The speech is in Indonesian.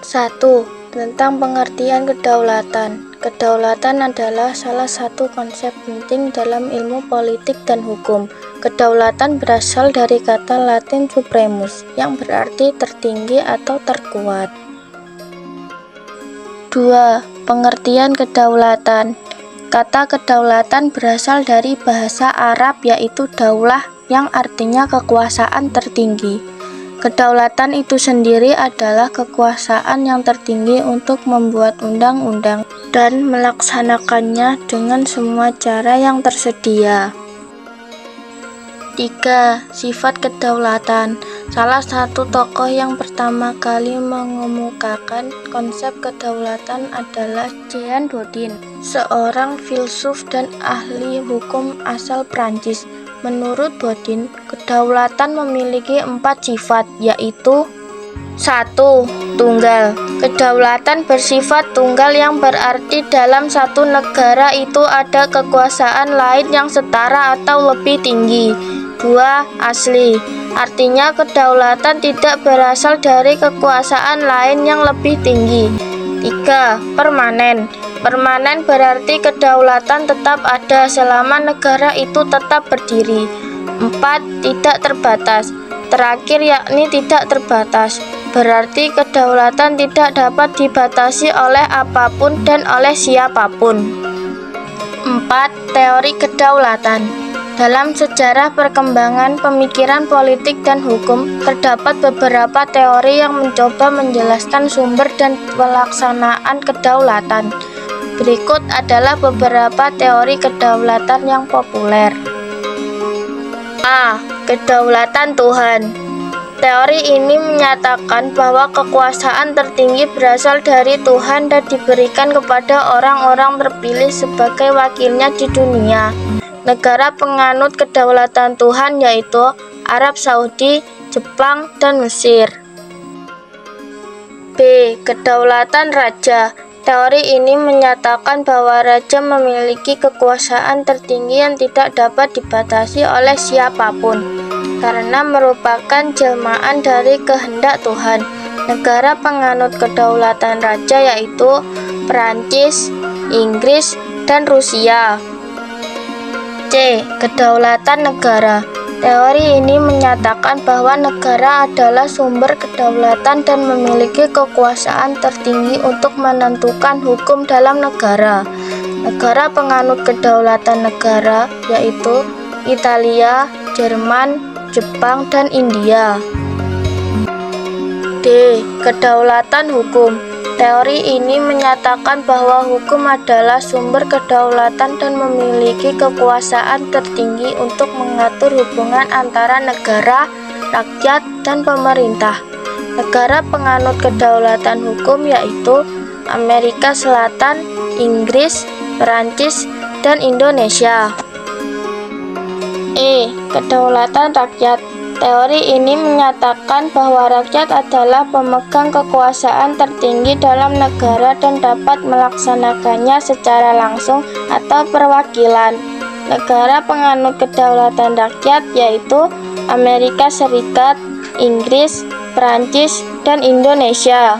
1. Tentang pengertian kedaulatan. Kedaulatan adalah salah satu konsep penting dalam ilmu politik dan hukum. Kedaulatan berasal dari kata Latin supremus, yang berarti tertinggi atau terkuat. 2. Pengertian kedaulatan. Kata kedaulatan berasal dari bahasa Arab yaitu daulah, yang artinya kekuasaan tertinggi. Kedaulatan itu sendiri adalah kekuasaan yang tertinggi untuk membuat undang-undang dan melaksanakannya dengan semua cara yang tersedia. 3. Sifat kedaulatan. Salah satu tokoh yang pertama kali mengemukakan konsep kedaulatan adalah Jean Bodin, seorang filsuf dan ahli hukum asal Prancis. Menurut Bodin, kedaulatan memiliki 4 sifat, yaitu 1. Tunggal. Kedaulatan bersifat tunggal yang berarti dalam satu negara itu ada kekuasaan lain yang setara atau lebih tinggi. 2. Asli. Artinya kedaulatan tidak berasal dari kekuasaan lain yang lebih tinggi. 3. Permanen. Permanen berarti kedaulatan tetap ada selama negara itu tetap berdiri. 4. Tidak terbatas. Terakhir yakni tidak terbatas. Berarti kedaulatan tidak dapat dibatasi oleh apapun dan oleh siapapun. 4. Teori kedaulatan. Dalam sejarah perkembangan pemikiran politik dan hukum, terdapat beberapa teori yang mencoba menjelaskan sumber dan pelaksanaan kedaulatan. Berikut adalah beberapa teori kedaulatan yang populer. A. Kedaulatan Tuhan. Teori ini menyatakan bahwa kekuasaan tertinggi berasal dari Tuhan dan diberikan kepada orang-orang terpilih sebagai wakilnya di dunia. Negara penganut kedaulatan Tuhan yaitu Arab Saudi, Jepang, dan Mesir. B. Kedaulatan Raja. Teori ini menyatakan bahwa raja memiliki kekuasaan tertinggi yang tidak dapat dibatasi oleh siapapun, karena merupakan jelmaan dari kehendak Tuhan. Negara penganut kedaulatan raja yaitu Perancis, Inggris, dan Rusia. C. Kedaulatan negara. Teori ini menyatakan bahwa negara adalah sumber kedaulatan dan memiliki kekuasaan tertinggi untuk menentukan hukum dalam negara. Negara penganut kedaulatan negara yaitu Italia, Jerman, Jepang, dan India. D. Kedaulatan hukum. Teori ini menyatakan bahwa hukum adalah sumber kedaulatan dan memiliki kekuasaan tertinggi untuk mengatur hubungan antara negara, rakyat, dan pemerintah. Negara penganut kedaulatan hukum yaitu Amerika Selatan, Inggris, Perancis, dan Indonesia. E. Kedaulatan rakyat. Teori ini menyatakan bahwa rakyat adalah pemegang kekuasaan tertinggi dalam negara dan dapat melaksanakannya secara langsung atau perwakilan. Negara penganut kedaulatan rakyat yaitu Amerika Serikat, Inggris, Perancis, dan Indonesia.